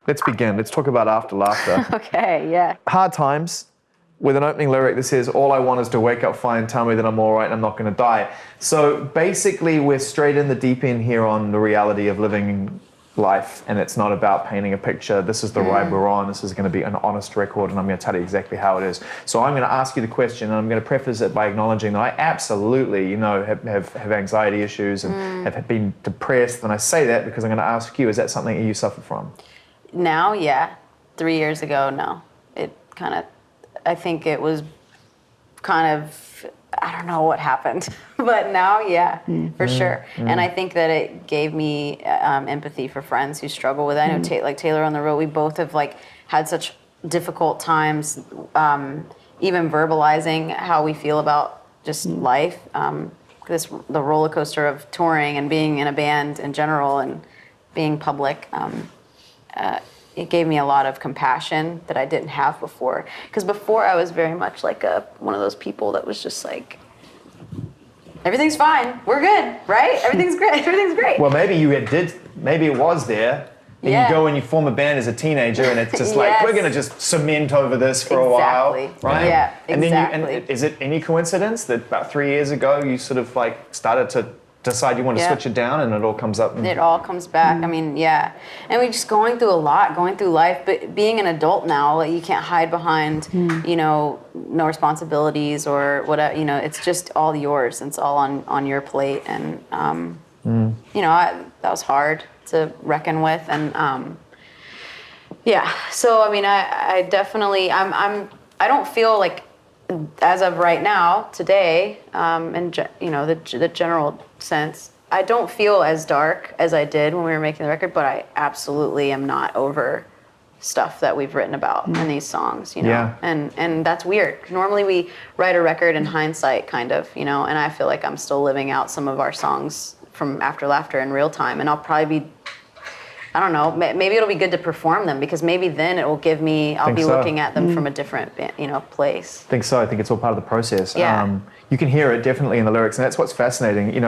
Let's begin. Let's talk about After Laughter. Okay, yeah. Hard times, with an opening lyric that says, all I want is to wake up fine, tell me that I'm all right and I'm not going to die. So basically, we're straight in the deep end here on the reality of living life, and it's not about painting a picture. This is the ride we're on. This is going to be an honest record, and I'm going to tell you exactly how it is. So I'm going to ask you the question, and I'm going to preface it by acknowledging that I absolutely, have anxiety issues and have been depressed. And I say that because I'm going to ask you, is that something that you suffer from? Now, yeah. 3 years ago, no. I think it was kind of, I don't know what happened, but now, yeah, for sure. And I think that it gave me empathy for friends who struggle with it. I know, like Taylor on the road, we both have had such difficult times, even verbalizing how we feel about just life. The roller coaster of touring and being in a band in general and being public. It gave me a lot of compassion that I didn't have before. Because before I was very much like one of those people that was just like, everything's fine, we're good, right? Everything's great, everything's great. Well, maybe maybe it was there. And you go and you form a band as a teenager and it's just like, we're going to just cement over this for a while, right? Yeah, and exactly. And is it any coincidence that about 3 years ago you sort of started to decide you want to switch it down and it all comes up? It all comes back. I mean, yeah. And we're just going through a lot, going through life. But being an adult now, you can't hide behind, no responsibilities or whatever. It's just all yours. It's all on your plate. And, that was hard to reckon with. And, So, I mean, I definitely, I don't feel like, as of right now, today, in the general sense, I don't feel as dark as I did when we were making the record, but I absolutely am not over stuff that we've written about in these songs, Yeah. And that's weird. Normally we write a record in hindsight, kind of, and I feel like I'm still living out some of our songs from After Laughter in real time, and I'll probably be, I don't know, maybe it'll be good to perform them because maybe then it will give me, I'll be looking at them from a different, place. I think so. I think it's all part of the process. Yeah. You can hear it definitely in the lyrics, and that's what's fascinating.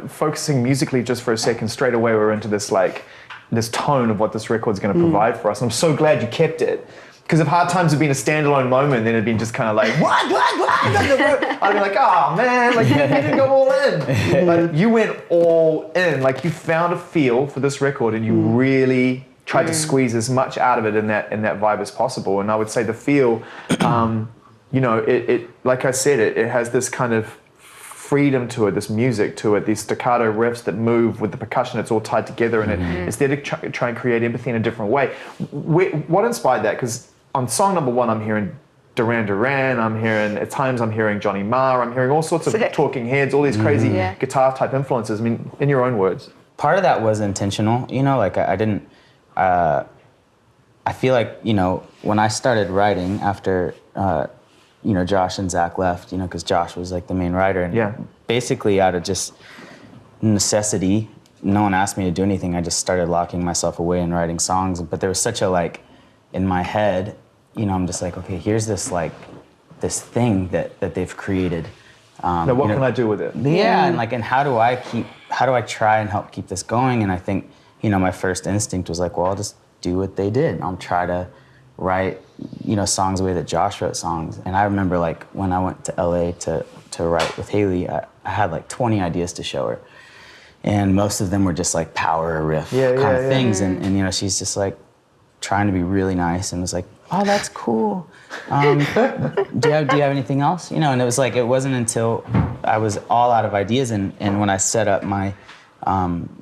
Focusing musically just for a second, straight away we're into this this tone of what this record's going to provide for us. And I'm so glad you kept it. Because if Hard Times had been a standalone moment, then it'd been just kind of like, what? I'd be like, oh man, you didn't go all in. But you went all in. You found a feel for this record and you really tried to squeeze as much out of it in that vibe as possible. And I would say the feel, it like I said, it has this kind of freedom to it, this music to it, these staccato riffs that move with the percussion. It's all tied together, and it's there to try and create empathy in a different way. What inspired that? Because on song number 1, I'm hearing Duran Duran, at times I'm hearing Johnny Marr, I'm hearing all sorts of Talking Heads, all these crazy guitar type influences. I mean, in your own words. Part of that was intentional, I didn't, I feel like, when I started writing after, Josh and Zach left, because Josh was the main writer. And basically out of just necessity, no one asked me to do anything. I just started locking myself away and writing songs. But there was such a in my head, I'm just okay, here's this this thing that they've created. Now what can I do with it? Yeah, and how do I try and help keep this going? And I think, my first instinct was well, I'll just do what they did. I'll try to write, songs the way that Josh wrote songs. And I remember when I went to LA to write with Haley, I had 20 ideas to show her. And most of them were just power riff kind of things. And she's just trying to be really nice and was oh, that's cool. Do you have anything else? And it was it wasn't until I was all out of ideas and when I set up my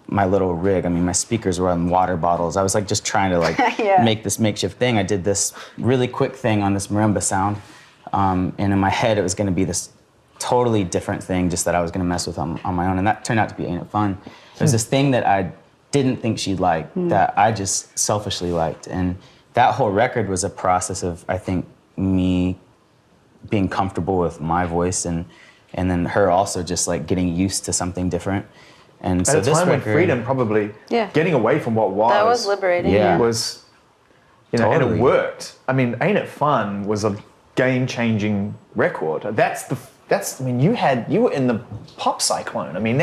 my little rig, my speakers were on water bottles. I was just trying to make this makeshift thing. I did this really quick thing on this marimba sound. And in my head, it was going to be this totally different thing just that I was going to mess with on my own. And that turned out to be Ain't It Fun. It was this thing that I didn't think she'd like, that I just selfishly liked. And that whole record was a process of, I think, me being comfortable with my voice and then her also just getting used to something different. And so at a time when freedom, probably getting away from what was. That was liberating. Was, totally. And it worked. Ain't It Fun was a game-changing record. That's I mean, you were in the pop cyclone. I mean,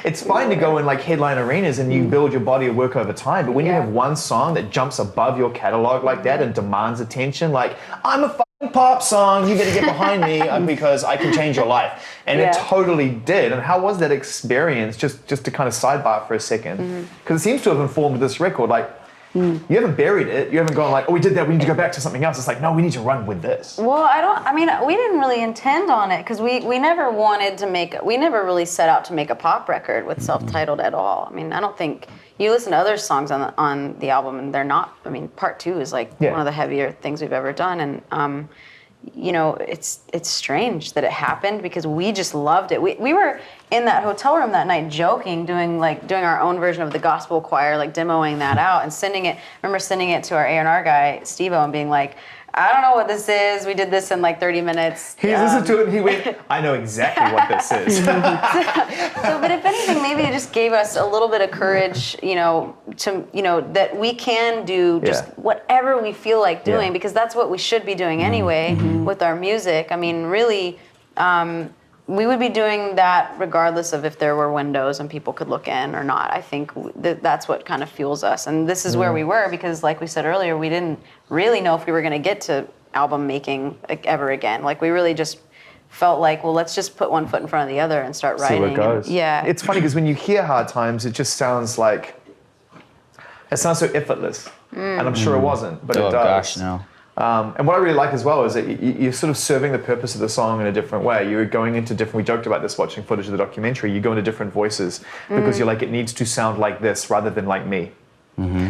it's fine to go in like headline arenas and you build your body of work over time, but when you have one song that jumps above your catalog like that and demands attention, like, I'm a fucking pop song, you better get behind me because I can change your life. And it totally did. And how was that experience, just to kind of sidebar for a second? Because it seems to have informed this record, like, you haven't buried it. You haven't gone like, oh, we did that, we need to go back to something else. It's like, no, we need to run with this. Well, we didn't really intend on it because we never wanted to we never really set out to make a pop record with self-titled at all. I mean, I don't think, you listen to other songs on the album and they're not, I mean, part 2 is like one of the heavier things we've ever done. And, you know, it's strange that it happened because we just loved it. We were in that hotel room that night joking, doing our own version of the gospel choir, like demoing that out and remember sending it to our A&R guy, Steve-O, and being like, I don't know what this is. We did this in like 30 minutes. He listened to it and he went, I know exactly what this is. But if anything, maybe it just gave us a little bit of courage, that we can do just whatever we feel like doing because that's what we should be doing anyway with our music. I mean, really, we would be doing that regardless of if there were windows and people could look in or not. I think that's what kind of fuels us. And this is where we were because, like we said earlier, we didn't really know if we were going to get to album making ever again. Like, we really just felt like, well, let's just put one foot in front of the other and start writing. See where it goes. Yeah. It's funny because when you hear Hard Times, it just sounds so effortless. And I'm sure it wasn't, but it does. Oh, gosh, no. And what I really like as well is that you're sort of serving the purpose of the song in a different way. You're going into we joked about this watching footage of the documentary, you go into different voices because you're like, it needs to sound like this rather than like me.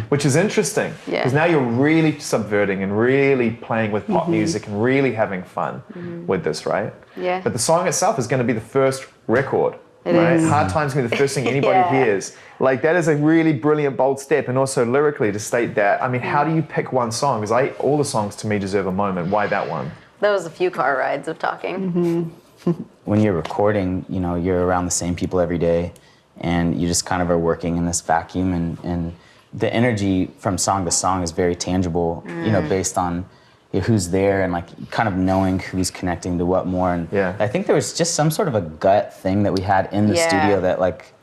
Which is interesting because now you're really subverting and really playing with pop music and really having fun with this, right? Yeah. But the song itself is going to be the first record. Right? Hard Times going to be the first thing anybody hears. Like, that is a really brilliant, bold step. And also lyrically to state that, I mean, how do you pick one song? Because all the songs to me deserve a moment. Why that one? That was a few car rides of talking. When you're recording, you're around the same people every day and you just kind of are working in this vacuum and the energy from song to song is very tangible, based on who's there and like kind of knowing who's connecting to what more. And I think there was just some sort of a gut thing that we had in the studio that like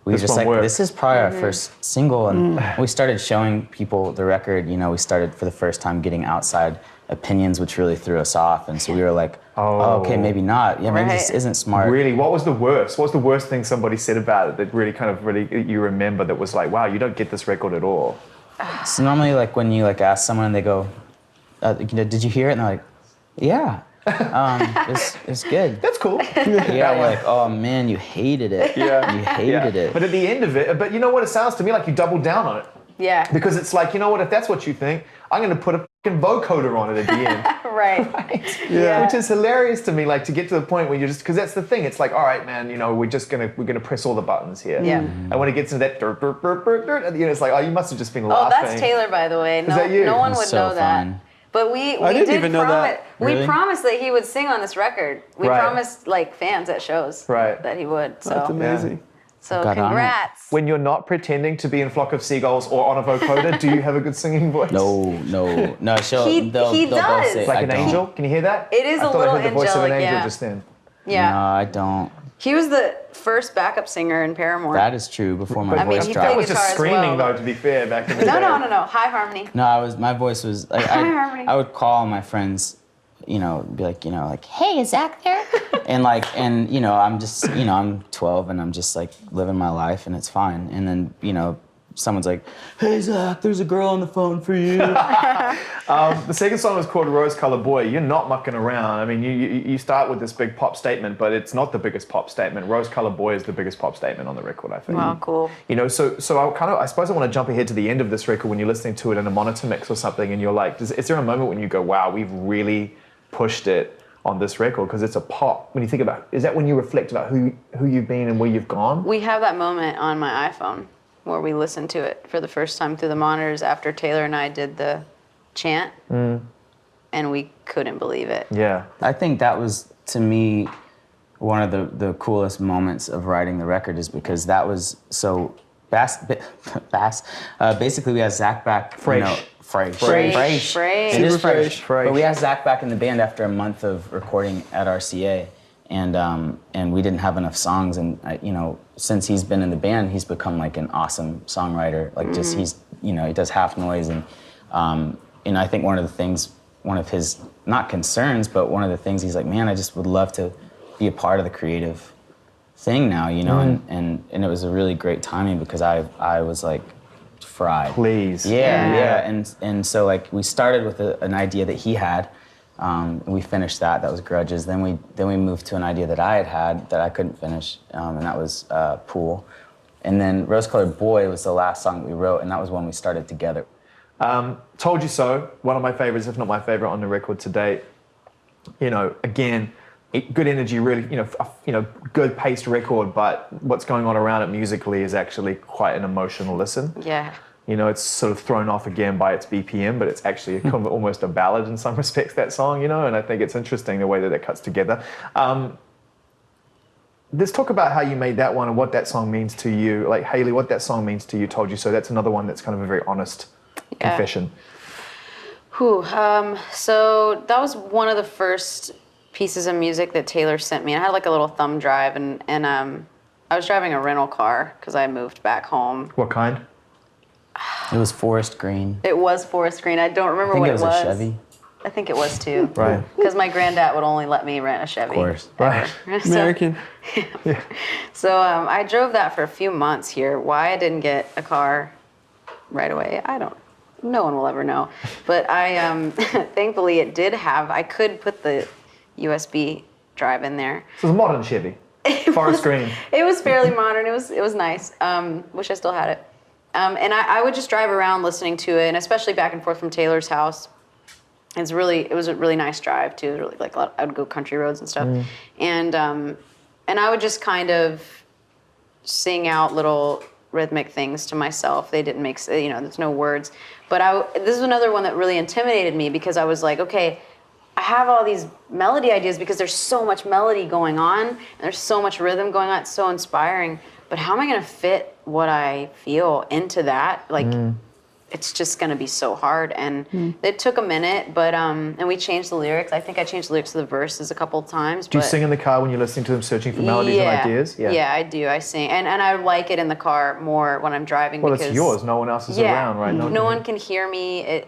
we were just like, this is probably our first single. And we started showing people the record, we started for the first time getting outside opinions, which really threw us off. And so we were like, oh okay, maybe not. Yeah, maybe this isn't smart. Really, what was the worst? What was the worst thing somebody said about it that really you remember that was like, wow, you don't get this record at all? So normally like when you like ask someone and they go, did you hear it? And they're like, yeah. It's good. That's cool. Yeah, you're like, oh man, you hated it. Yeah. You hated it. But at the end of it, but you know what? It sounds to me like you doubled down on it. Yeah. Because it's like, you know what? If that's what you think, I'm going to put a fucking vocoder on it at the end. Right. Yeah. Which is hilarious to me, like to get to the point where you're just, because that's the thing. It's like, all right, man, we're gonna press all the buttons here. Yeah. And when it gets into that dirt, it's like, oh, you must have just been laughing. Oh, that's Taylor, by the way. Is that you? No one would so know that. fun. But we didn't even know that. Really? We promised that he would sing on this record. We Right. promised like fans at shows that he would. So That's amazing. So Got on it. congrats. When you're not pretending to be in Flock of Seagulls or on a vocoder, do you have a good singing voice? No. He does. It's like I an don't. angel. Can you hear that? It is I a thought little I heard the voice of an angelic, angel yeah. just then. Yeah. No, I don't. He was the first backup singer in Paramore. That is true. Before my But voice he dropped. that was just guitar as screaming well. though, to be fair, back in the day. No. High harmony. No, my voice was like Harmony. I would call my friends, be like, hey, is Zach there? and I'm just, I'm 12 and I'm just like living my life and it's fine. And then, someone's like, hey Zach, there's a girl on the phone for you. The second song is called Rose Colored Boy. You're not mucking around. I mean, you start with this big pop statement, but it's not the biggest pop statement. Rose Colored Boy is the biggest pop statement on the record, I think. Wow, cool. So I suppose I want to jump ahead to the end of this record when you're listening to it in a monitor mix or something and you're like, is there a moment when you go, wow, we've really pushed it on this record because it's a pop? When you think about, is that when you reflect about who you've been and where you've gone? We have that moment on my iPhone where we listened to it for the first time through the monitors after Taylor and I did the chant, and we couldn't believe it. Yeah. I think that was, to me, one of the coolest moments of writing the record is because that was so basically we had Zach back, Fresh. fresh. Fresh. It is fresh. Fresh. But we asked Zach back in the band after a month of recording at RCA, and we didn't have enough songs. And since he's been in the band, he's become like an awesome songwriter. Like just he does half noise, and I think one of his not concerns, but one of the things he's like, man, I just would love to be a part of the creative thing now, and it was a really great timing because I was like fried. Please. Yeah. And so like we started with an idea that he had, and we finished that. That was Grudges. Then we moved to an idea that I had that I couldn't finish, and that was Pool. And then Rose Colored Boy was the last song that we wrote, and that was when we started together. Told You So, one of my favorites, if not my favorite on the record to date. Again, good energy, really, good paced record, but what's going on around it musically is actually quite an emotional listen. Yeah. It's sort of thrown off again by its BPM, but it's actually kind of almost a ballad in some respects, that song, and I think it's interesting the way that it cuts together. Let's talk about how you made that one and what that song means to you. Like, Hayley, what that song means to you, Told You So. That's another one that's kind of a very honest confession. So that was one of the first pieces of music that Taylor sent me. I had like a little thumb drive, and I was driving a rental car because I moved back home. What kind? It was forest green. It was forest green. I don't remember what it was. I think it was a Chevy. I think it was too. Right. Because my granddad would only let me rent a Chevy. Of course. Right. American. So I drove that for a few months here. Why I didn't get a car right away, no one will ever know. But I, thankfully it did I could put the USB drive in there. So it's a modern Chevy. Forest green. It was fairly modern. It was nice. Wish I still had it. And I would just drive around listening to it, and especially back and forth from Taylor's house. It was a really nice drive too. It was really like I would go country roads and stuff, and I would just kind of sing out little rhythmic things to myself. They didn't make there's no words, but this is another one that really intimidated me because I was like, okay, I have all these melody ideas because there's so much melody going on and there's so much rhythm going on. It's so inspiring, but how am I going to fit what I feel into that? Like. It's just going to be so hard. And it took a minute, but, and we changed the lyrics. I think I changed the lyrics to the verses a couple of times. Do you sing in the car when you're listening to them, searching for melodies and ideas? Yeah, I do. I sing. And I like it in the car more when I'm driving because... Well, it's yours. No one else is around, right? No one can hear me.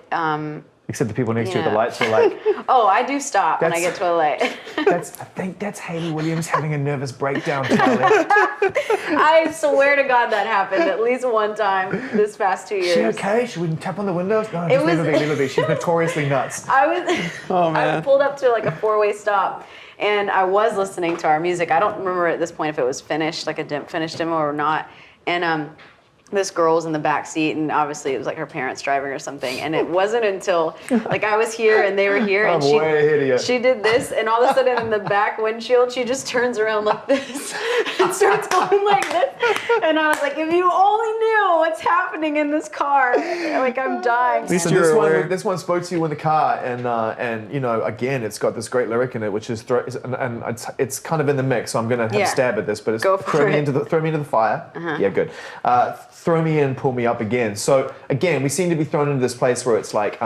Except the people next to you, the lights are like... Oh, I do stop when I get to a light. I think that's Hayley Williams having a nervous breakdown, Charlie. I swear to God that happened at least one time this past 2 years. She okay? Should we tap on the windows? No, just leave her be. She's notoriously nuts. I pulled up to like a 4-way stop, and I was listening to our music. I don't remember at this point if it was finished, like a finished demo or not. And this girl was in the back seat, and obviously it was like her parents driving or something. And it wasn't until like I was here and they were here, and she did this, and all of a sudden in the back windshield she just turns around like this and starts going like this. And I was like, if you only knew what's happening in this car, like I'm dying. So this one spoke to you in the car, and again, it's got this great lyric in it, which is and it's kind of in the mix. So I'm gonna have a stab at this, but it's throw me into the fire. Yeah, good. Throw me in, pull me up again. So again, we seem to be thrown into this place where it's like,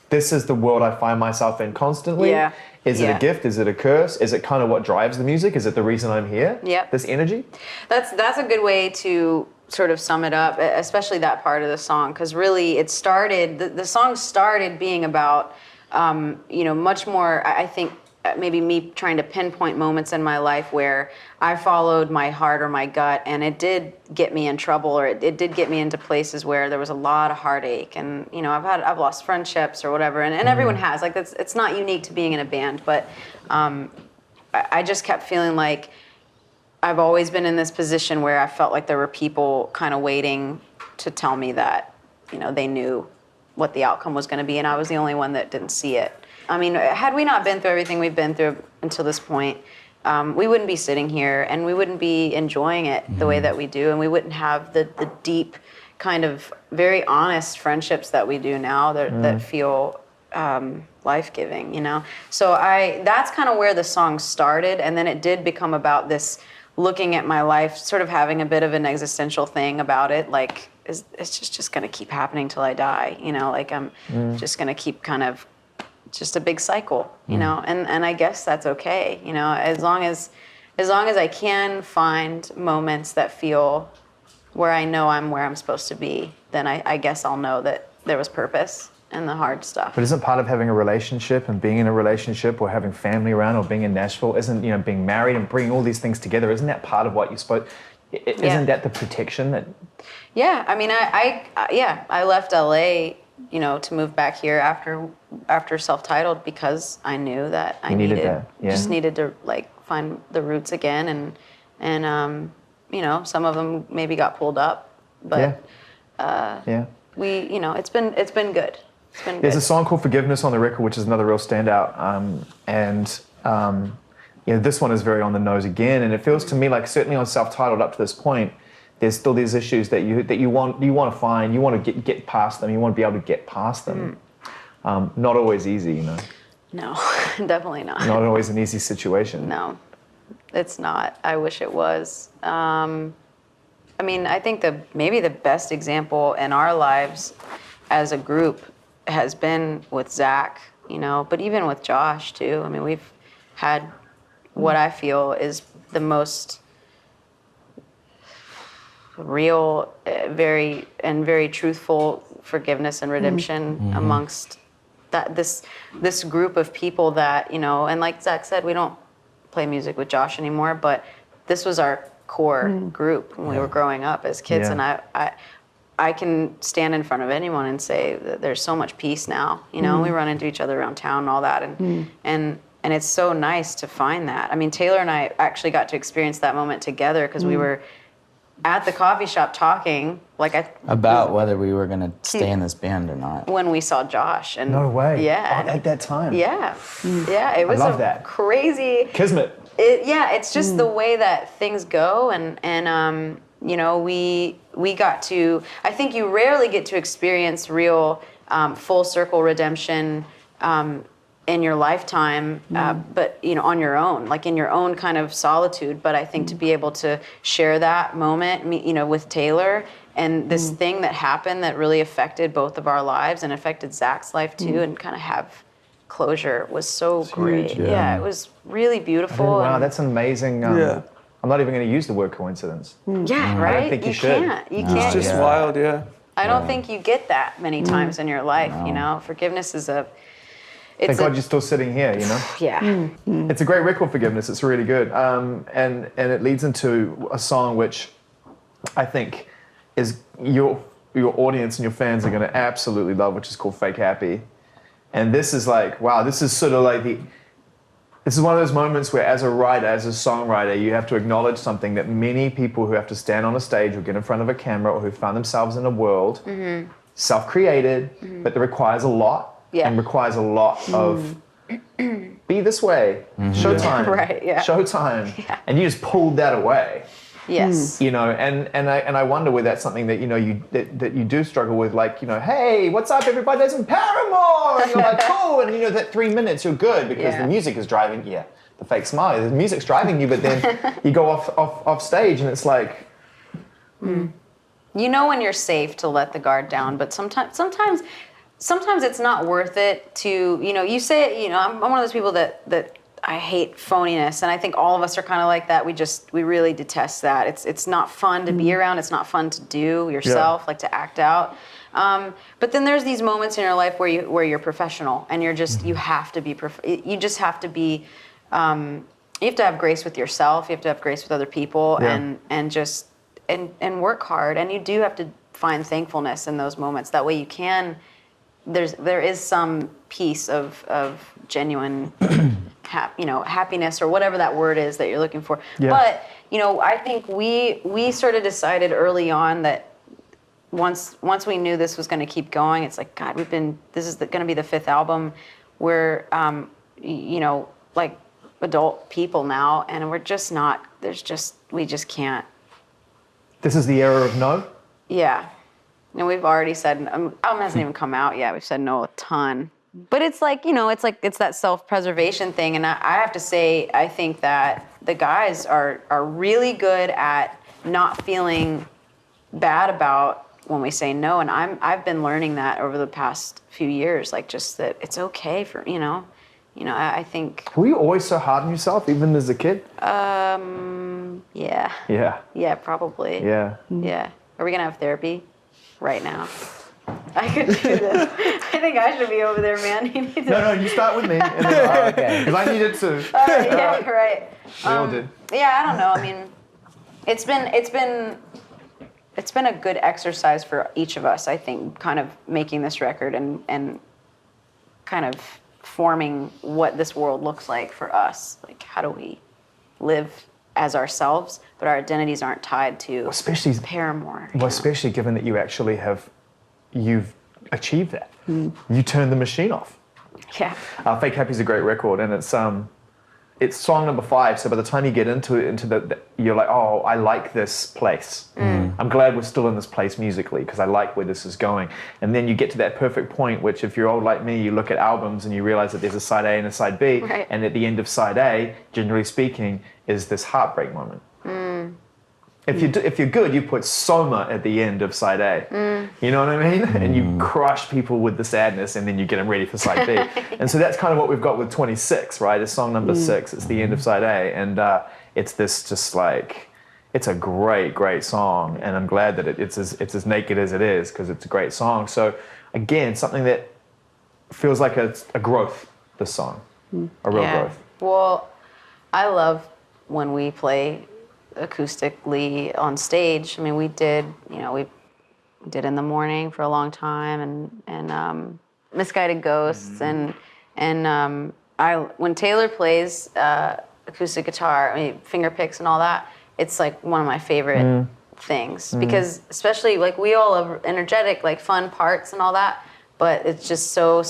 this is the world I find myself in constantly. Yeah. Is it a gift? Is it a curse? Is it kind of what drives the music? Is it the reason I'm here? Yep. This energy? That's a good way to sort of sum it up, especially that part of the song, because really it started, the song started being about, much more, I think, maybe me trying to pinpoint moments in my life where I followed my heart or my gut, and it did get me in trouble, or it did get me into places where there was a lot of heartache, and I've lost friendships or whatever, and everyone has. Like it's not unique to being in a band, but I just kept feeling like I've always been in this position where I felt like there were people kind of waiting to tell me that they knew what the outcome was going to be, and I was the only one that didn't see it. I mean, had we not been through everything we've been through until this point, we wouldn't be sitting here, and we wouldn't be enjoying it the way that we do, and we wouldn't have the deep, kind of very honest friendships that we do now that feel life-giving, So that's kind of where the song started, and then it did become about this looking at my life, sort of having a bit of an existential thing about it, like it's just going to keep happening till I die, you know, like I'm just going to keep kind of just a big cycle, you know, and I guess that's okay, you know, as long as I can find moments that feel where I know I'm where I'm supposed to be, then I guess I'll know that there was purpose in the hard stuff. But isn't part of having a relationship and being in a relationship or having family around or being in Nashville, isn't, you know, being married and bringing all these things together, isn't that part of what you're supposed, isn't that the protection that? Yeah, I mean, I left LA, you know, to move back here after self-titled because I knew that I just needed to like find the roots again, and you know, some of them maybe got pulled up, but we, you know, it's been good. There's a song called Forgiveness on the record, which is another real standout. You know, this one is very on the nose again. And it feels to me like certainly on self-titled up to this point, there's still these issues that you want to find, you want to get past them, you want to be able to get past them. Not always easy, you know. No, definitely not. Not always an easy situation. No, it's not. I wish it was. I mean, I think maybe the best example in our lives as a group has been with Zach, you know, but even with Josh too. I mean, we've had what I feel is the most real, very truthful forgiveness and redemption amongst this group of people that, you know, and like Zach said, we don't play music with Josh anymore, but this was our core group when we were growing up as kids, and I can stand in front of anyone and say that there's so much peace now, you know. We run into each other around town and all that, and it's so nice to find that. I mean, Taylor and I actually got to experience that moment together because we were at the coffee shop talking, about whether we were going to stay in this band or not. When we saw Josh, and no way, yeah, at that time, yeah, it was that crazy kismet. It's just the way that things go, and you know, we got to. I think you rarely get to experience real full circle redemption in your lifetime, but you know, on your own, like in your own kind of solitude. But I think to be able to share that moment, you know, with Taylor, and this thing that happened that really affected both of our lives and affected Zach's life too, and kind of have closure was so great. Huge, yeah, it was really beautiful. Wow, that's an amazing. I'm not even going to use the word coincidence. Yeah, right. I don't think you should. You can't. It's just wild, yeah. I don't think you get that many times in your life. You know, forgiveness is Thank God you're still sitting here, you know? Yeah. It's a great record, Forgiveness. It's really good. And it leads into a song which I think is your audience and your fans are going to absolutely love, which is called Fake Happy. And this is like, wow, this is sort of like this is one of those moments where as a writer, as a songwriter, you have to acknowledge something that many people who have to stand on a stage or get in front of a camera or who found themselves in a world, self-created, but that requires a lot. And requires a lot of be this way, showtime, showtime, and you just pulled that away. Yes, you know, and I wonder whether that's something that you know that you do struggle with, like, you know, hey, what's up, everybody? There's some Paramore, and you're like, cool, and you know that 3 minutes you're good because the music is driving. Yeah, the fake smile, the music's driving you, but then you go off stage and it's like. You know when you're safe to let the guard down, but sometimes it's not worth it to, you know, you say, you know, I'm one of those people that I hate phoniness, and I think all of us are kind of like that. We really detest that. It's not fun to be around. It's not fun to do yourself, like to act out. But then there's these moments in your life where you're professional, and you're just you have to be you just have to be you have to have grace with yourself. You have to have grace with other people, and just and work hard. And you do have to find thankfulness in those moments. That way you can. There is some piece of genuine happiness or whatever that word is that you're looking for. But you know, I think we sort of decided early on that once we knew this was going to keep going, it's like, God, this is going to be the 5th album. We're you know, like adult people now, and we're just not. We just can't. This is the era of no. Yeah. And we've already said, album hasn't even come out yet. We've said no a ton. but it's like, it's that self-preservation thing. And I have to say, I think that the guys are really good at not feeling bad about when we say no. And I've been learning that over the past few years, like just that it's okay for, I think. Were you always so hard on yourself, even as a kid? Yeah. Yeah. Yeah, probably. Yeah. Yeah. Are we going to have therapy right now? I could do this. I think I should be over there, man. You need to... No, you start with me. Because I need it too. Yeah, right. We all did. Yeah, I don't know. I mean, it's been a good exercise for each of us, I think, kind of making this record and kind of forming what this world looks like for us. Like, how do we live as ourselves, but our identities aren't tied to Paramore. Well, especially given that you've achieved that. You turned the machine off. Yeah. Fake Happy is a great record, and it's song number 5. So by the time you get into you're like, oh, I like this place. I'm glad we're still in this place musically because I like where this is going. And then you get to that perfect point, which if you're old like me, you look at albums and you realize that there's a side A and a side B, right. And at the end of side A, generally speaking, is this heartbreak moment. If you're good, you put Soma at the end of side A. You know what I mean? And you crush people with the sadness, and then you get them ready for side B. And so that's kind of what we've got with 26, right? It's song number 6. It's the end of side A, and it's this just like, it's a great, great song, and I'm glad that it's as naked as it is because it's a great song. So again, something that feels like a growth. This song, a real growth. Well, I love when we play acoustically on stage. I mean, we did In the Morning for a long time, and Misguided Ghosts, and when Taylor plays acoustic guitar, finger picks and all that, it's like one of my favorite things because especially like we all love energetic, like fun parts and all that, but it's just so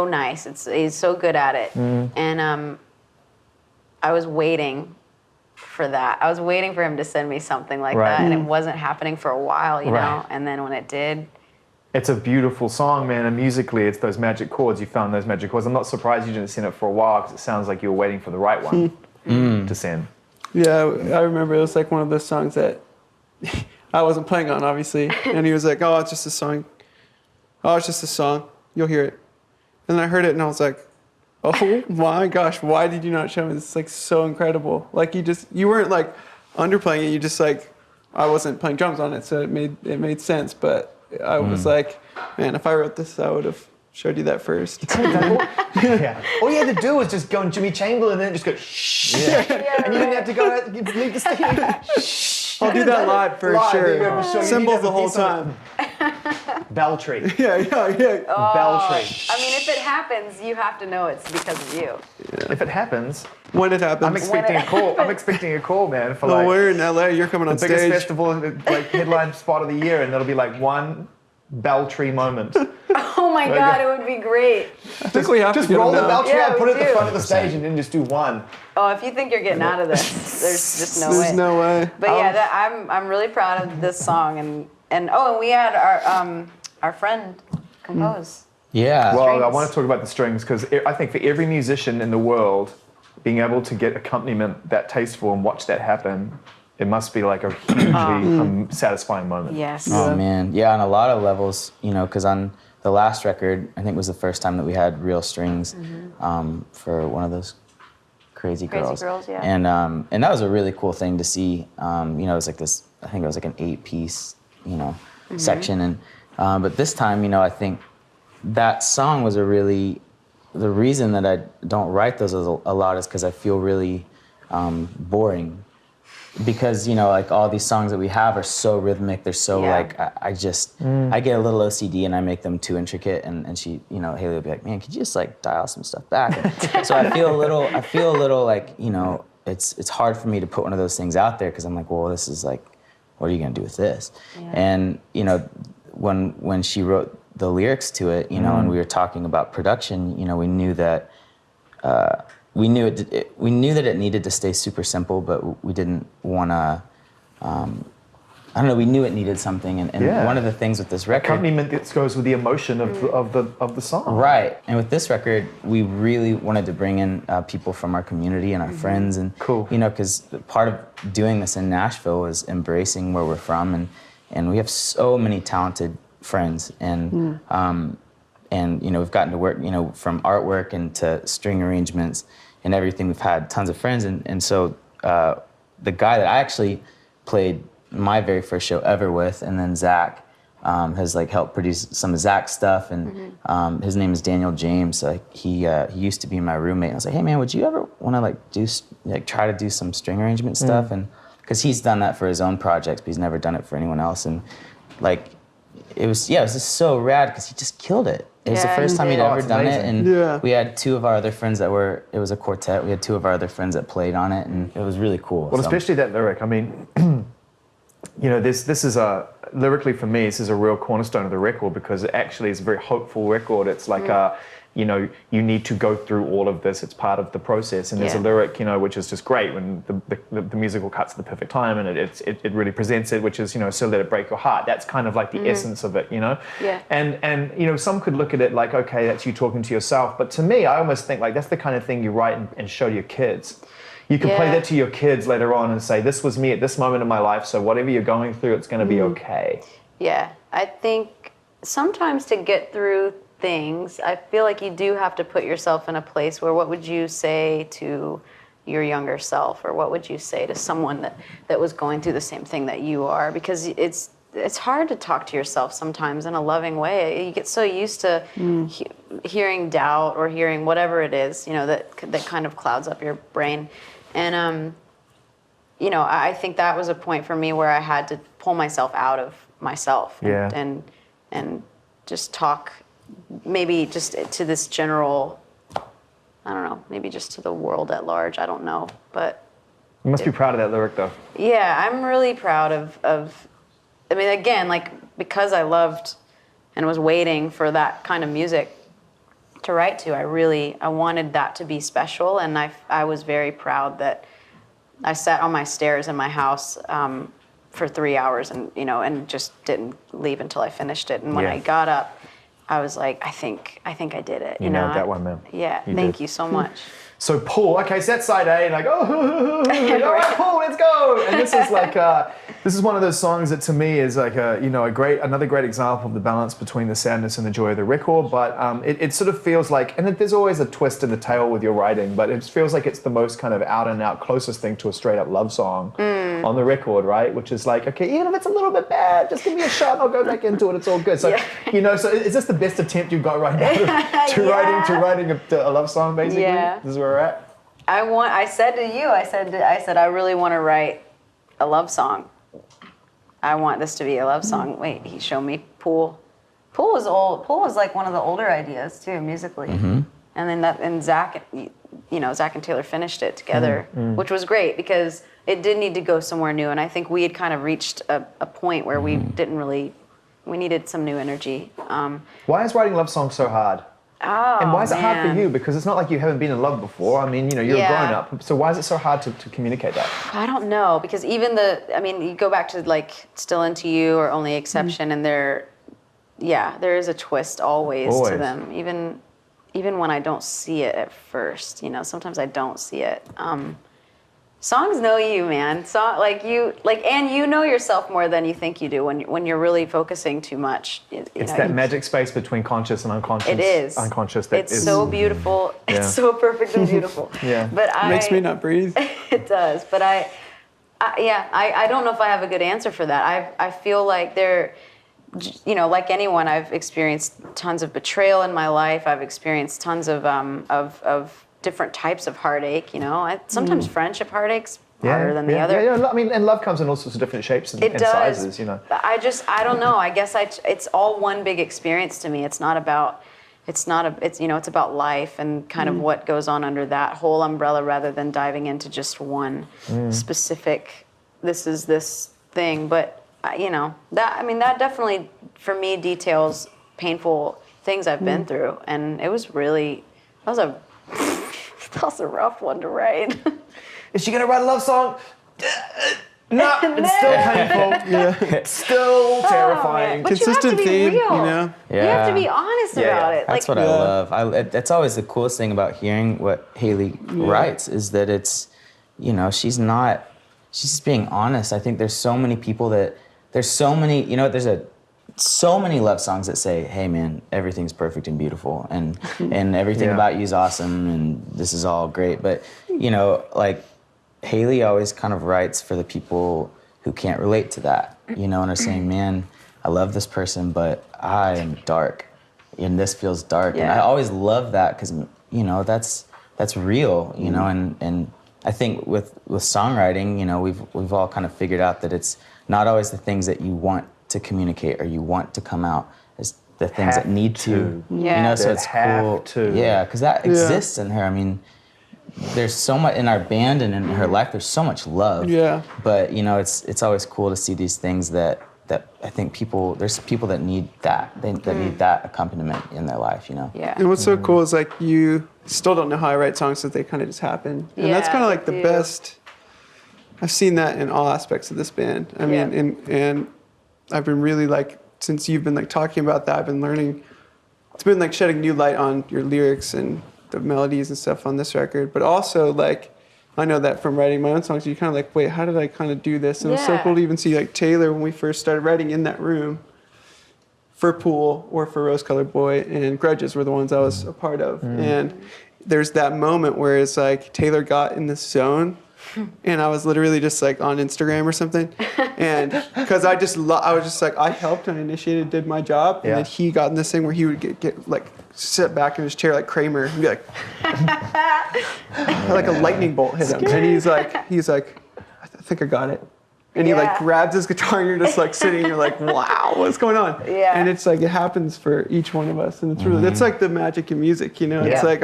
nice. He's so good at it, and I was waiting for that. I was waiting for him to send me something like that, and it wasn't happening for a while, you know. And then when it did, it's a beautiful song, man. And musically, it's those magic chords. You found those magic chords. I'm not surprised you didn't send it for a while because it sounds like you were waiting for the right one to send. Yeah, I remember it was like one of those songs that I wasn't playing on, obviously, and he was like, "Oh, it's just a song. Oh, it's just a song. You'll hear it." And I heard it, and I was like, "Oh my gosh, why did you not show me this? It's like so incredible." Like you weren't like underplaying it. You just like, I wasn't playing drums on it, so it made sense. But I was like, man, if I wrote this, I would have showed you that first. Yeah. All you had to do was just go on Jimmy Chamberlain and then just go shh. Yeah. And you didn't have to go out, you'd leave the stage. Shh. I'll do that live for sure. Cymbals the whole time. Beltry. Yeah. Beltry. I mean, if it happens, you have to know it's because of you. Yeah. If it happens. When it happens. I'm expecting a call. I'm expecting a call, man. For like, we're in LA. You're coming on stage. The biggest festival, like headline spot of the year, and it'll be like one Beltry moment. Oh my God, it would be great. I think we have just to roll the Beltry out, put it at the front of the 100%. stage, and then just do one. Oh, if you think you're getting out of this, there's just no way. There's no way. But I'm really proud of this song, and we had our friend compose. Yeah. Well, Strings. I want to talk about the strings because I think for every musician in the world, being able to get accompaniment that tasteful and watch that happen, it must be like a hugely satisfying moment. Yes. Oh man, yeah, on a lot of levels, because on the last record, I think it was the first time that we had real strings for one of those Crazy Girls. Yeah. And that was a really cool thing to see. It was like this. I think it was like an 8-piece, section, and but this time, I think that song was the reason that I don't write those a lot is because I feel really boring. Because like all these songs that we have are so rhythmic, they're so like I get a little OCD and I make them too intricate, and she Haley will be like, man, could you just like dial some stuff back? And so I feel a little like it's hard for me to put one of those things out there because I'm like, well, this is like, what are you gonna do with this? Yeah. And when she wrote the lyrics to it, and we were talking about production, we knew that. We knew that it needed to stay super simple, but we didn't want to. I don't know, we knew it needed something. And one of the things with this record... Accompaniment that goes with the emotion of the song. Right. And with this record, we really wanted to bring in people from our community and our friends. And, cool. You know, because part of doing this in Nashville was embracing where we're from. And we have so many talented friends. And, you know, we've gotten to work, you know, from artwork and to string arrangements and everything. We've had tons of friends. And so the guy that I actually played my very first show ever with, and then Zach has like helped produce some of Zach's stuff, and his name is Daniel James. He used to be my roommate. And I was like, hey man, would you ever want to try to do some string arrangement stuff? And because he's done that for his own projects, but he's never done it for anyone else. And like it was just so rad because he just killed it. It was the first time he'd ever done it, and we had two of our other friends it was a quartet. We had two of our other friends that played on it, and it was really cool. Well, especially that lyric. I mean, you know, this is lyrically for me, this is a real cornerstone of the record because it actually is a very hopeful record. It's like you know, you need to go through all of this. It's part of the process. And there's a lyric, you know, which is just great when the musical cuts at the perfect time, and it really presents it, which is, you know, so let it break your heart. That's kind of like the essence of it, you know? Yeah. And you know, some could look at it like, okay, that's you talking to yourself. But to me, I almost think like that's the kind of thing you write and show to your kids. You can play that to your kids later on and say, this was me at this moment in my life, so whatever you're going through, it's going to be okay. Yeah, I think sometimes to get through things, I feel like you do have to put yourself in a place where what would you say to your younger self, or what would you say to someone that was going through the same thing that you are? Because it's hard to talk to yourself sometimes in a loving way. You get so used to hearing doubt or hearing whatever it is, you know, that kind of clouds up your brain. And you know, I think that was a point for me where I had to pull myself out of myself and just talk, maybe just to this general, I don't know, maybe just to the world at large. I don't know, but you must be proud of that lyric, though. Yeah, I'm really proud of. I mean, again, like, because I loved and was waiting for that kind of music to write to, I wanted that to be special, and I was very proud that I sat on my stairs in my house for 3 hours, and you know, and just didn't leave until I finished it. And when I got up, I was like, I think I did it. You nailed that one, man. Yeah, thank you so much. So Paul, okay, so that's side A, like, all right, Paul, let's go. And this is like, this is one of those songs that to me is like another great example of the balance between the sadness and the joy of the record. But it sort of feels like, and there's always a twist in the tale with your writing, but it feels like it's the most kind of out and out closest thing to a straight up love song on the record, right? Which is like, okay, even if it's a little bit bad, just give me a shot and I'll go back into it. It's all good. So, you know, so is this the best attempt you've got right now to writing a love song, basically? Yeah. This is where we're at. I said to you, I said, I really want to write a love song. I want this to be a love song. Wait, he showed me Pool. Pool was old. Pool was like one of the older ideas too, musically. And then Zach and Taylor finished it together, which was great because it did need to go somewhere new. And I think we had kind of reached a point where we needed some new energy. Why is writing love songs so hard? Oh, and why is it hard for man. you? Because it's not like you haven't been in love before. I mean, you know, you're a grown up. So why is it so hard to communicate that? I don't know, because even you go back to like Still Into You or Only Exception, and there is a twist always to them. Even when I don't see it at first, you know, sometimes I don't see it. Songs know you, man. And you know yourself more than you think you do when you're really focusing too much. It's that magic space between conscious and unconscious. It is. Unconscious. It's so beautiful. Yeah. It's so perfect and beautiful. But it makes me not breathe. It does. But I don't know if I have a good answer for that. I feel like you know, like anyone, I've experienced tons of betrayal in my life. I've experienced tons of different types of heartache, you know. Sometimes friendship heartache's harder than the other. Yeah. I mean, and love comes in all sorts of different shapes and sizes, you know. I don't know. I guess it's all one big experience to me. It's about life and kind of what goes on under that whole umbrella rather than diving into just one specific, this is this thing. But, you know, that definitely, for me, details painful things I've been through. And it was really, that was a rough one to write. Is she gonna write a love song? No, it's still painful. It's still terrifying. But Consistent you have to be theme, real. you know? You have to be honest about it. That's like, what I love. That's always the coolest thing about hearing what Haley writes is that it's, she's just being honest. I think there's so many people there's so many love songs that say, hey man, everything's perfect and beautiful and everything about you is awesome and this is all great. But, like Haley always kind of writes for the people who can't relate to that, and are saying, man, I love this person, but I am dark and this feels dark. And I always love that because, that's real, and I think with songwriting, we've all kind of figured out that it's not always the things that you want to communicate or you want to come out. It's the things that need to. So it's cool. Yeah, because that exists in her. I mean, there's so much in our band and in her life. There's so much love. Yeah. But it's always cool to see these things that I think there's people that need that. That need that accompaniment in their life. Yeah. And what's so cool is like you still don't know how I write songs, so they kind of just happen. And that's kind of like the best. I've seen that in all aspects of this band. I mean, and I've been really like, since you've been like talking about that, I've been learning. It's been like shedding new light on your lyrics and the melodies and stuff on this record. But also like, I know that from writing my own songs, you kind of like, wait, how did I kind of do this? And it was so cool to even see like Taylor when we first started writing in that room for Pool or for Rose Colored Boy and Grudges were the ones I was a part of. And there's that moment where it's like Taylor got in this zone and I was literally just like on Instagram or something. And because I was just like, I helped and initiated, did my job. And then he got in this thing where he would get like, sit back in his chair like Kramer and be like, like a lightning bolt hit him. And he's like, I think I got it. And he like grabs his guitar and you're just like sitting and you're like, wow, what's going on? Yeah. And it's like, it happens for each one of us. And it's really, it's like the magic in music, It's like,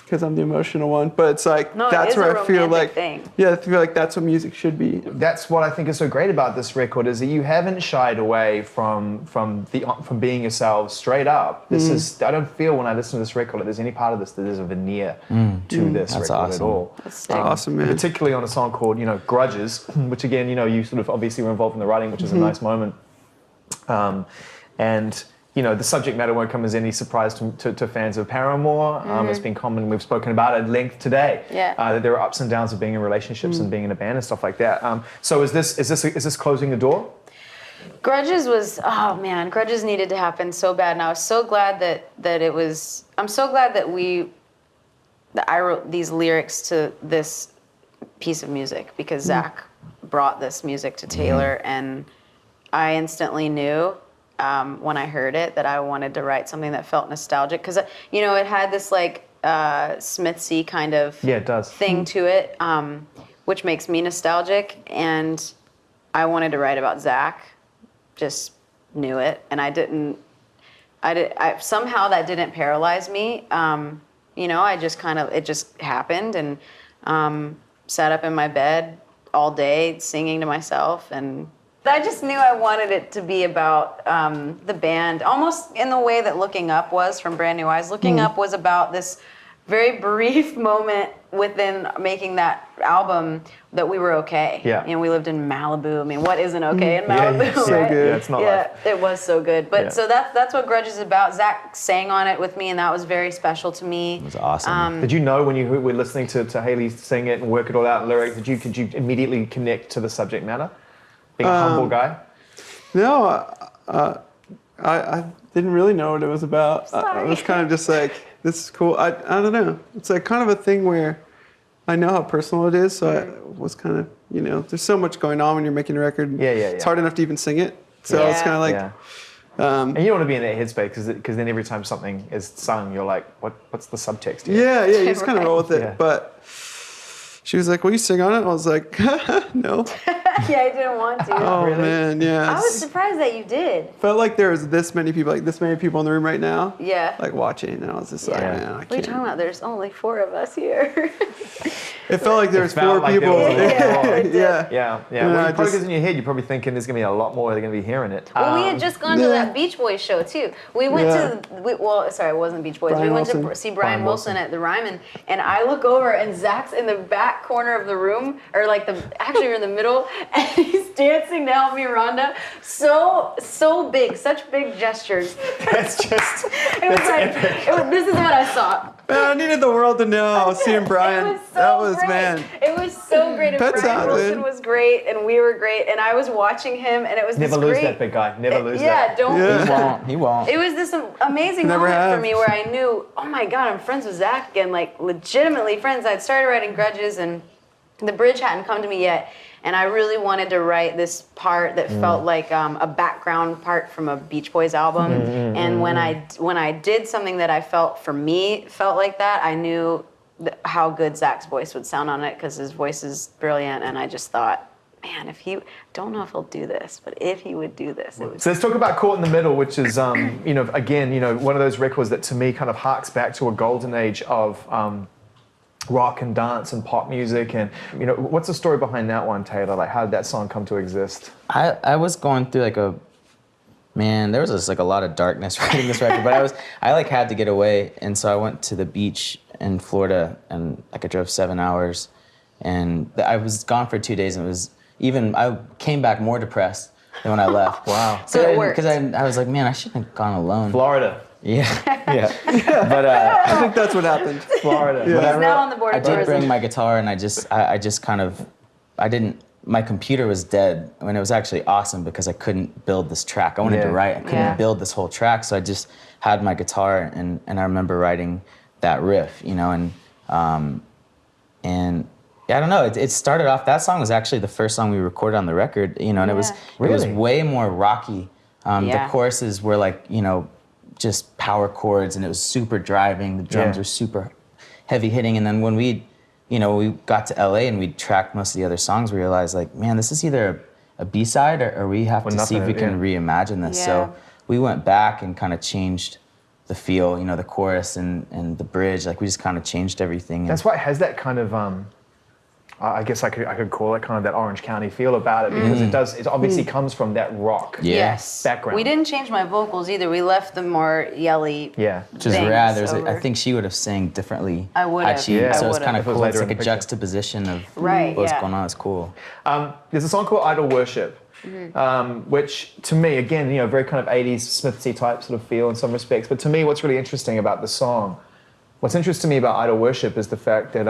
because I'm the emotional one, but it's like, that's where I feel like, I feel like that's what music should be. That's what I think is so great about this record is that you haven't shied away from being yourselves straight up. This is, I don't feel when I listen to this record that there's any part of this that there's a veneer to this record at all. That's awesome, man. Particularly on a song called, Grudges, which again, you sort of obviously were involved in the writing, which is a nice moment. And the subject matter won't come as any surprise to fans of Paramore. It's been common, we've spoken about it at length today, that there are ups and downs of being in relationships and being in a band and stuff like that. So is this closing the door? Grudges was, Grudges needed to happen so bad. And I was so glad I'm so glad that I wrote these lyrics to this piece of music because Zach brought this music to Taylor and I instantly knew when I heard it that I wanted to write something that felt nostalgic because it had this like Smithsy kind of thing to it, which makes me nostalgic, and I wanted to write about Zach. Just knew it, and I somehow that didn't paralyze me. I just it just happened, and sat up in my bed all day singing to myself and. I just knew I wanted it to be about the band, almost in the way that Looking Up was from Brand New Eyes. Looking Up was about this very brief moment within making that album that we were okay. Yeah. We lived in Malibu. I mean, what isn't okay in Malibu, Yeah, so right? good. Yeah, it's not life. It was so good. But so that's what Grudges is about. Zach sang on it with me, and that was very special to me. It was awesome. Did you know when you were listening to Haley sing it and work it all out in lyrics, could you immediately connect to the subject matter? Being a humble guy? No, I didn't really know what it was about. I was kind of just like, this is cool. I don't know. It's like kind of a thing where I know how personal it is, so I was kind of, there's so much going on when you're making a record. It's hard enough to even sing it. So I was kind of like... and you don't want to be in that headspace because then every time something is sung, you're like, what's the subtext here? Yeah, you just kind of roll with it. But she was like, will you sing on it? I was like, no. Yeah, I didn't want to. Oh Really? man, yeah. I was surprised that you did. Felt like there was this many people in the room right now. Yeah. Like watching, and I was just like, Yeah. man, I What are you can't. talking about? There's only 4 of us here. It felt like there was felt 4 like there people. was a lot Yeah, it did. yeah. Yeah. Yeah, Well, I probably just- because in your head, you're probably thinking there's gonna be a lot more. They're gonna be hearing it. Well, we had just gone to yeah. that Beach Boys show too. We went sorry, it wasn't Beach Boys. Brian we went Wilson. to see Brian Brian Wilson at the Ryman, and I look over and Zach's in the back corner of the room, or like actually we're in the middle, and he's dancing to Help Me Rhonda. So big, such big gestures. That's just. It was like, this is what I saw. Man, I needed the world to know. Seeing Brian, It was so that was great. man. It was so great. And Pet Brian sound, Wilson dude. was great, and we were great, and I was watching him, and it was Never this lose great. that big guy. Never lose Yeah, that. don't. Yeah. He won't. It was this amazing Never moment have. for me where I knew, oh my God, I'm friends with Zach again, like legitimately friends. I'd started writing Grudges, and the bridge hadn't come to me yet. And I really wanted to write this part that felt like a background part from a Beach Boys album. And when I did something that I felt for me felt like that, I knew how good Zach's voice would sound on it, because his voice is brilliant. And I just thought, man, don't know if he'll do this, but if he would do this, it would. So let's talk about Caught in the Middle, which is, again, one of those records that to me kind of harks back to a golden age of rock and dance and pop music. And, what's the story behind that one, Taylor? Like, how did that song come to exist? I was going through there was just like a lot of darkness writing this record, but I had to get away, and so I went to the beach in Florida, and I drove 7 hours, and I was gone for 2 days, and I came back more depressed than when I left. Wow. So it worked. Because I was like, man, I shouldn't have gone alone. Florida. Yeah, yeah. But I think that's what happened. Florida. He's now on the board I of did tourism. bring my guitar, and my computer was dead when it was actually awesome, because I couldn't build this track. I wanted to write, I couldn't Yeah. build this whole track, so I just had my guitar, and I remember writing that riff, and yeah, I don't know. It started off. That song was actually the first song we recorded on the record, and it was Really? way more rocky. The Yeah. choruses were just power chords, and it was super driving. The drums Yeah. were super heavy hitting, and then when we got to LA and we tracked most of the other songs, we realized man, this is either a B-side or we have to see nothing, if we can reimagine this. Yeah. So we went back and kind of changed the feel, the chorus and the bridge. We just kind of changed everything. That's why it has that kind of, I guess I could call it kind of that Orange County feel about it, because it obviously comes from that rock. Yeah. Yes. Background. We didn't change my vocals either. We left them more yelly. Yeah. Which is things rad. over. I think she would have sang differently. I would had have. she- Yeah. So I it's would kind have. of If it was cool. It's later like in a the picture. juxtaposition of Right, what's yeah. going on. It's cool. There's a song called Idol Worship, which to me, again, very kind of 80s Smithsy type sort of feel in some respects. But to me, what's really interesting about the song, what's interesting to me about Idol Worship is the fact that,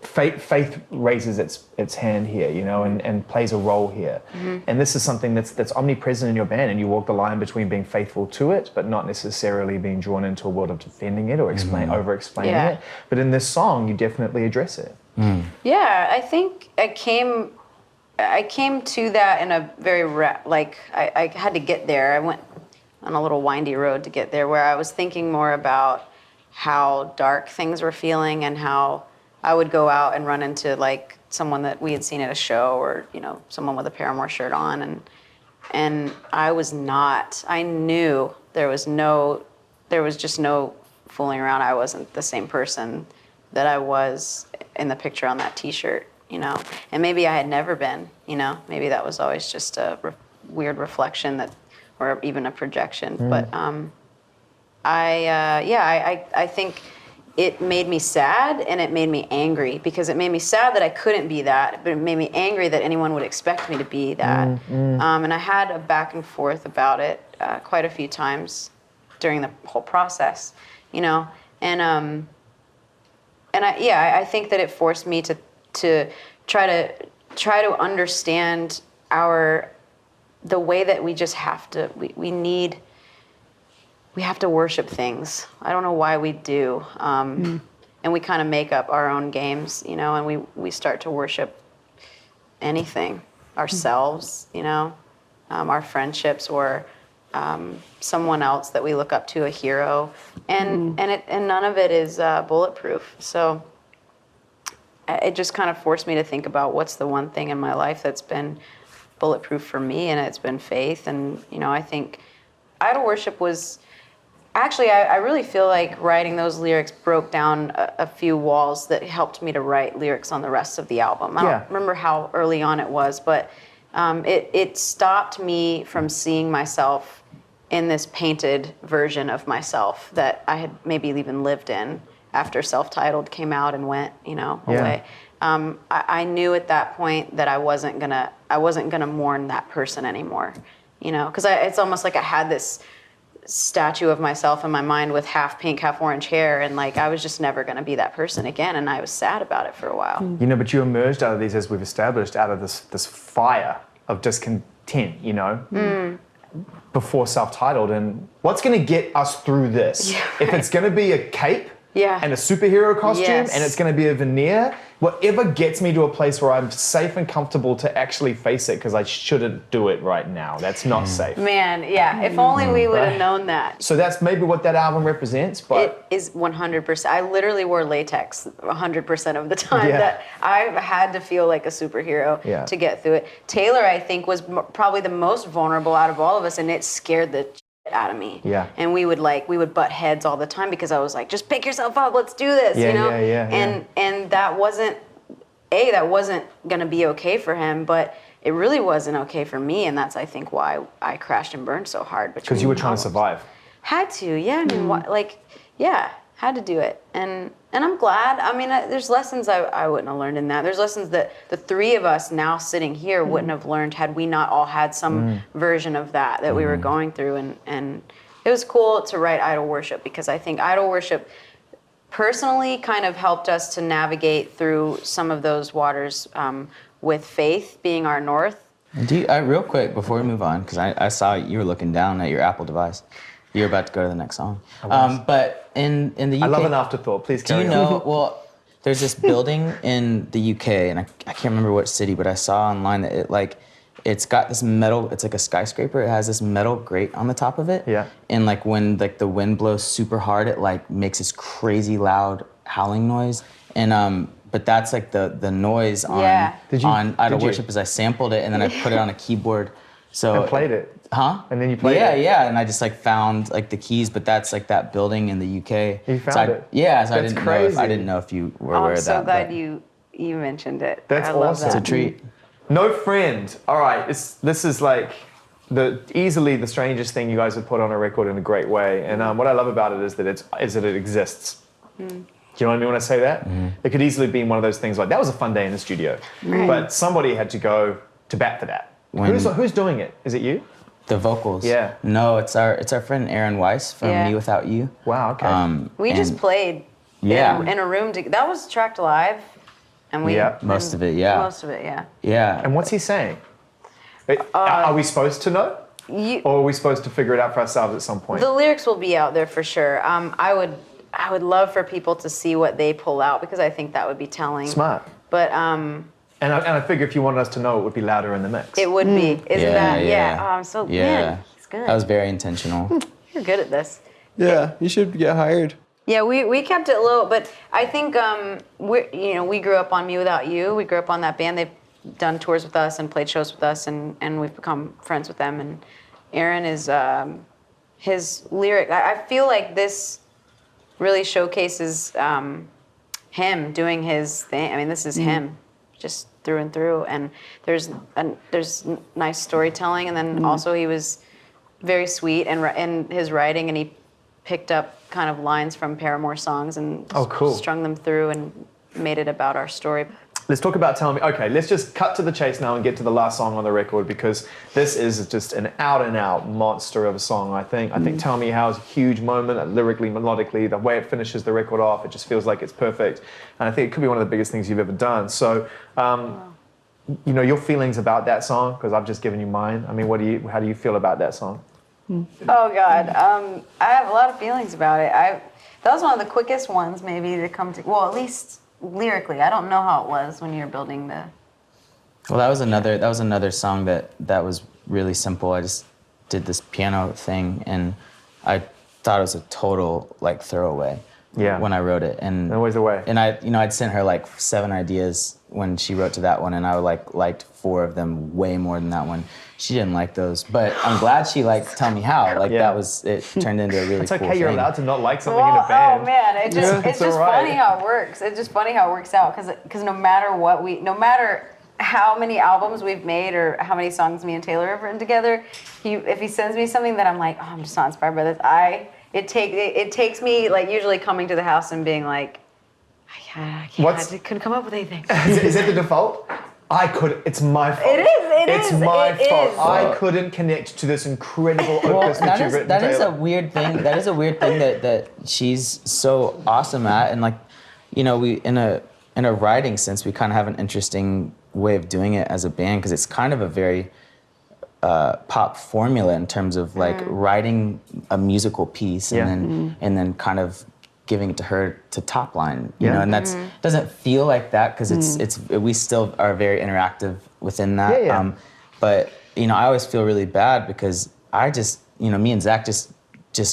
faith raises its hand here, and plays a role here. And this is something that's omnipresent in your band, and you walk the line between being faithful to it, but not necessarily being drawn into a world of defending it or over-explaining Yeah. it. But in this song, you definitely address it. Yeah, I think I came to that in a very I had to get there. I went on a little windy road to get there, where I was thinking more about how dark things were feeling, and how I would go out and run into someone that we had seen at a show, or someone with a Paramore shirt on, and I was not. I knew there was just no fooling around. I wasn't the same person that I was in the picture on that T-shirt, and maybe I had never been, maybe that was always just a weird reflection or even a projection. But I think it made me sad, and it made me angry, because it made me sad that I couldn't be that, but it made me angry that anyone would expect me to be that. And I had a back and forth about it quite a few times during the whole process, and I think that it forced me to try to understand the way that we just have to we have to worship things. I don't know why we do, and we kind of make up our own games, and we start to worship anything, ourselves, our friendships, or someone else that we look up to, a hero, and none of it is bulletproof. So it just kind of forced me to think about what's the one thing in my life that's been bulletproof for me, and it's been faith. And I think idol worship was actually, I really feel like writing those lyrics broke down a few walls that helped me to write lyrics on the rest of the album. I don't remember how early on it was, but it stopped me from seeing myself in this painted version of myself that I had maybe even lived in after Self-Titled came out and went, away. I knew at that point that I wasn't gonna mourn that person anymore, because it's almost like I had this statue of myself in my mind with half pink, half orange hair, and like I was just never gonna be that person again, and I was sad about it for a while. But you emerged out of these, as we've established, out of this fire of discontent, before Self-Titled, and what's gonna get us through this? Yeah, if it's gonna be a cape and a superhero costume, and it's gonna be a veneer, whatever gets me to a place where I'm safe and comfortable to actually face it, because I shouldn't do it right now. That's not safe. Man, if only we would have known that. So that's maybe what that album represents, but it is 100%. I literally wore latex 100% of the time. That I had to feel like a superhero to get through it. Taylor, I think, was probably the most vulnerable out of all of us, and it scared the shit out of me. And we would butt heads all the time because I was like, just pick yourself up, let's do this, And that wasn't gonna be okay for him, but it really wasn't okay for me, and that's, I think, why I crashed and burned so hard. Because you were trying to survive. Had to, I mean, had to do it, and I'm glad. I mean, there's lessons I wouldn't have learned in that. There's lessons that the three of us now sitting here wouldn't have learned had we not all had some version of that we were going through, and it was cool to write Idol Worship, because I think Idol Worship personally kind of helped us to navigate through some of those waters, with faith being our north. Real quick before we move on, because I saw you were looking down at your Apple device. You're about to go to the next song. But in the UK... I love an afterthought. Please carry on. Do you know... Well, there's this building in the UK, and I can't remember what city, but I saw online that it's got this metal... It's like a skyscraper. It has this metal grate on the top of it. Yeah. And when the wind blows super hard, it makes this crazy loud howling noise. And but that's the noise on Idol Worship, is I sampled it and then I put it on a keyboard. So and played it. Huh? And then you played it. Yeah, and I just found the keys, but that's that building in the UK. You found it. Yeah, so that's crazy. I didn't know if you were aware of that. I'm so glad you mentioned it. That's awesome. Love that. It's a treat. No Friend. All right, this is easily the strangest thing you guys have put on a record in a great way. And what I love about it is that it exists. Do you know what I mean when I say that? It could easily be one of those things that was a fun day in the studio, but somebody had to go to bat for that. Who's doing it? Is it you? The vocals. Yeah. No, it's our friend Aaron Weiss from Me Without You. Wow. Okay. We just played. In a room. That was tracked live, and we. Most of it. Yeah. Most of it. Yeah. Yeah. And what's he saying? Are we supposed to know? Or are we supposed to figure it out for ourselves at some point? The lyrics will be out there for sure. I would love for people to see what they pull out, because I think that would be telling. Smart. But And I figure if you wanted us to know, it would be louder in the mix. It would be. Isn't that? Yeah. Oh, I'm so man, he's good. That was very intentional. You're good at this. Yeah, you should get hired. Yeah, we kept it low, but I think we grew up on Me Without You. We grew up on that band. They've done tours with us and played shows with us, and we've become friends with them. And Aaron is his lyric. I feel like this really showcases him doing his thing. I mean, this is him, just through and through. And there's nice storytelling, and then also he was very sweet in his writing, and he picked up kind of lines from Paramore songs and strung them through and made it about our story. Let's talk about Tell Me. Okay, let's just cut to the chase now and get to the last song on the record, because this is just an out-and-out monster of a song, I think. I think Tell Me How is a huge moment, lyrically, melodically. The way it finishes the record off, it just feels like it's perfect. And I think it could be one of the biggest things you've ever done. So, your feelings about that song, because I've just given you mine. I mean, how do you feel about that song? Oh, God. I have a lot of feelings about it. That was one of the quickest ones, maybe, to come to, well, at least lyrically. I don't know how it was when you were building the... Well, that was another song that was really simple. I just did this piano thing, and I thought it was a total throwaway. Yeah. when I wrote it, and Always the way. And I'd sent her like 7 ideas when she wrote to that one, and I liked 4 of them way more than that one. She didn't like those, but I'm glad she tell me how. Like Yeah. it turned into a really It's cool okay, you're thing. allowed to not like something in a Oh band. man, it's it's just all right. funny how it works. It's just funny how it works out because no matter how many albums we've made or how many songs me and Taylor have written together, if he sends me something that I'm like, oh, I'm just not inspired by this, it takes me like usually coming to the house and being like, I couldn't come up with anything. Is it the default? It's my fault. It's my fault. I couldn't connect to this incredible opus that you've written, that is Taylor. a weird thing. That is a weird thing that she's so awesome at, and we in a writing sense, we kind of have an interesting way of doing it as a band because it's kind of a very pop formula in terms of writing a musical piece and then kind of giving it to her to top line, you know, and that's doesn't feel like that because we still are very interactive within that. But I always feel really bad because I just, me and Zach just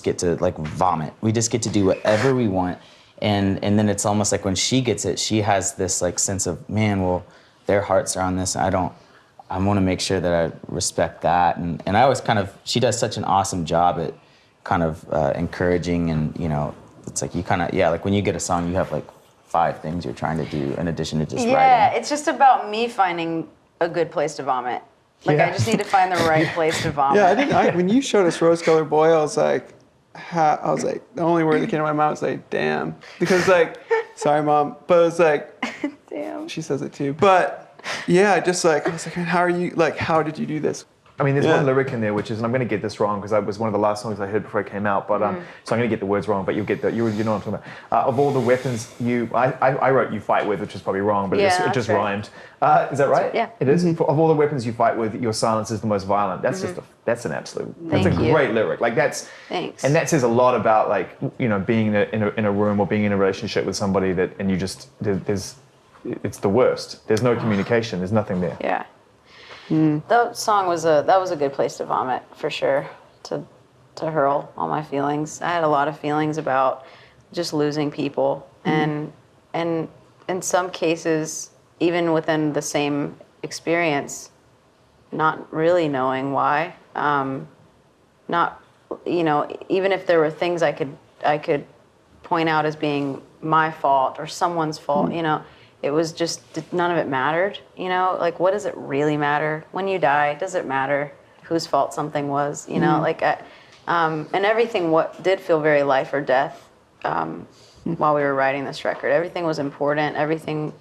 get to vomit. We just get to do whatever we want, and then it's almost like when she gets it, she has this sense of, man, well, their hearts are on this. I want to make sure that I respect that, and I always she does such an awesome job at kind of encouraging and it's like you kind of when you get a song, you have 5 things you're trying to do in addition to just writing. Yeah, it's just about me finding a good place to vomit. I just need to find the right place to vomit. Yeah, when you showed us Rose Colored Boy, I was like, the only word that came to my mouth was like, damn. Because sorry, Mom, but it was like, damn. She says it too. But yeah, I was like, man, how did you do this? I mean, there's one lyric in there, which is, and I'm going to get this wrong because that was one of the last songs I heard before it came out. But so I'm going to get the words wrong, but you'll get that. You know what I'm talking about. Of all the weapons I wrote "you fight with," which is probably wrong, but it just rhymed. Is that right? Yeah. It is. Of all the weapons you fight with, your silence is the most violent. That's that's an absolute. That's a great lyric. Thanks. And that says a lot about being in a room or being in a relationship with somebody and you just it's the worst. There's no communication. There's nothing there. Yeah. That song was a good place to vomit for sure, to hurl all my feelings. I had a lot of feelings about just losing people, and in some cases, even within the same experience, not really knowing why. Not even if there were things I could point out as being my fault or someone's fault, it was just, none of it mattered, what does it really matter? When you die, does it matter whose fault something was, and everything what did feel very life or death while we were writing this record. Everything was important, everything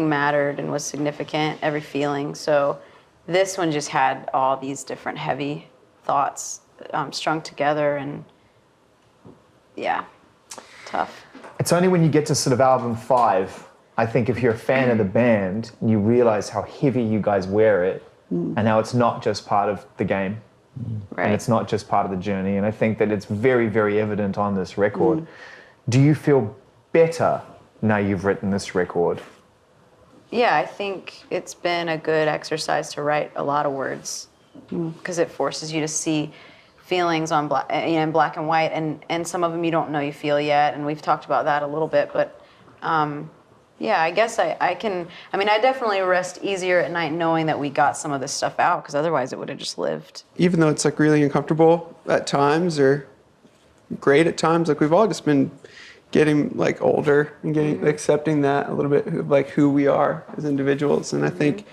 mattered and was significant, every feeling. So this one just had all these different heavy thoughts strung together, and tough. It's only when you get to sort of album 5, I think if you're a fan of the band, you realize how heavy you guys wear it, and now it's not just part of the game, Right. and it's not just part of the journey. And I think that it's very, very evident on this record. Do you feel better now you've written this record? Yeah, I think it's been a good exercise to write a lot of words because it forces you to see feelings on in black and white, and some of them you don't know you feel yet, and we've talked about that a little bit, but I guess I definitely rest easier at night knowing that we got some of this stuff out, because otherwise it would have just lived. Even though it's really uncomfortable at times or great at times, we've all just been getting older and getting accepting that a little bit of who we are as individuals. And I think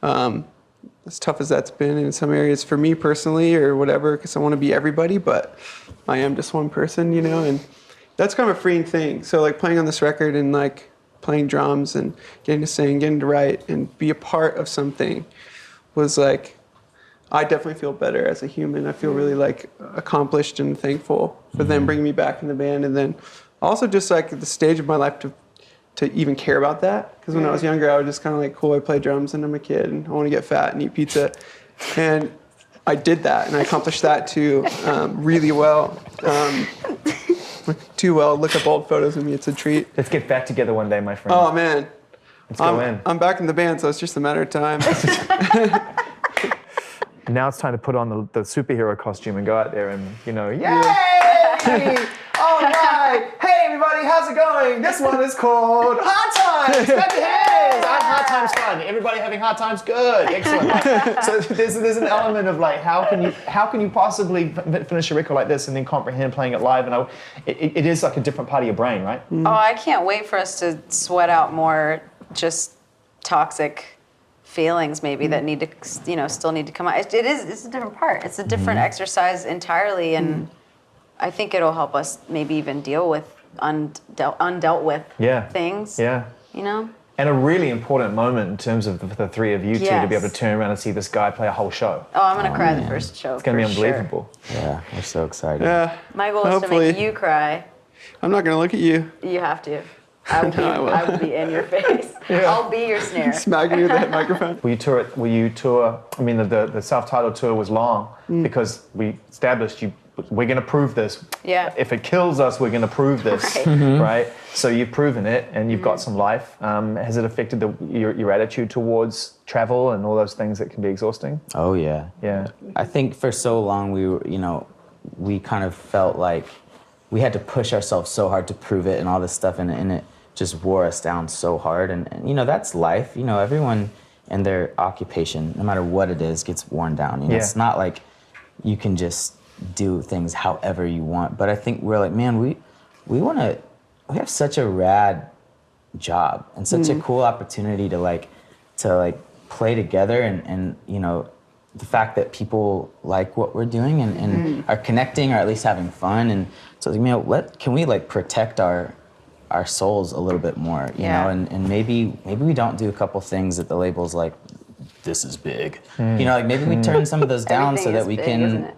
as tough as that's been in some areas for me personally or whatever, because I want to be everybody, but I am just one person, and that's kind of a freeing thing. So playing on this record and playing drums and getting to sing, getting to write and be a part of something was I definitely feel better as a human. I feel really accomplished and thankful for them bringing me back in the band, and then also just at the stage of my life to even care about that. Because when I was younger, I was just kind of cool, I play drums and I'm a kid and I want to get fat and eat pizza. And I did that and I accomplished that too really well. Too well. Look up old photos of me. It's a treat. Let's get back together one day, my friend. Oh, man. Let's go in. I'm back in the band, so it's just a matter of time. And now it's time to put on the superhero costume and go out there and, yay! All right! Hey, everybody, how's it going? This one is called Hard Times. Clap your hands. I'm Hard Times fun. Everybody having hard times? Good. Excellent. So there's an element of like, how can you possibly finish a record like this and then comprehend playing it live? And it is like a different part of your brain, right? Oh, I can't wait for us to sweat out more just toxic feelings maybe that need to, still need to come out. It's a different part. It's a different exercise entirely, and I think it'll help us maybe even deal with undealt with things. Yeah. And a really important moment in terms of the three of you two to be able to turn around and see this guy play a whole show. Oh, I'm gonna cry the first show. It's gonna be unbelievable. Sure. Yeah, we're so excited. Yeah. My goal is to make you cry. I'm not gonna look at you. You have to. I will be in your face. I'll be your snare. Smacking you with that microphone. Will you tour? I mean, the self-titled tour was long because we established we're going to prove this. Yeah. If it kills us, we're going to prove this, right? So you've proven it, and you've got some life. Has it affected your attitude towards travel and all those things that can be exhausting? Oh yeah. Yeah. I think for so long we kind of felt like we had to push ourselves so hard to prove it and all this stuff, and it just wore us down so hard. And that's life. Everyone in their occupation, no matter what it is, gets worn down. It's not like you can just do things however you want. But I think we're like, man, we have such a rad job and such a cool opportunity to play together, and the fact that people like what we're doing and are connecting or at least having fun. And so can we protect our souls a little bit more, you know, and maybe we don't do a couple things that the label's like, this is big, maybe we turn some of those down so that we can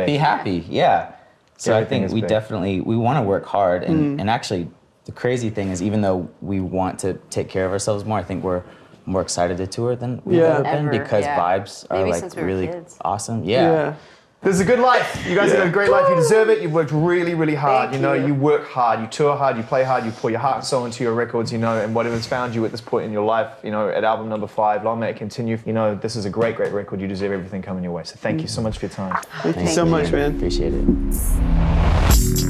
be happy. Yeah. So I think we definitely want to work hard, and actually the crazy thing is, even though we want to take care of ourselves more, I think we're more excited to tour than we've ever been, because vibes are really awesome. Yeah. This is a good life. You guys have got a great life. You deserve it. You've worked really, really hard. You work hard, you tour hard, you play hard, you pour your heart and soul into your records, and whatever's found you at this point in your life, at album number 5, long may it continue. This is a great, great record. You deserve everything coming your way. So thank you so much for your time. Thank you so much, man. Appreciate it.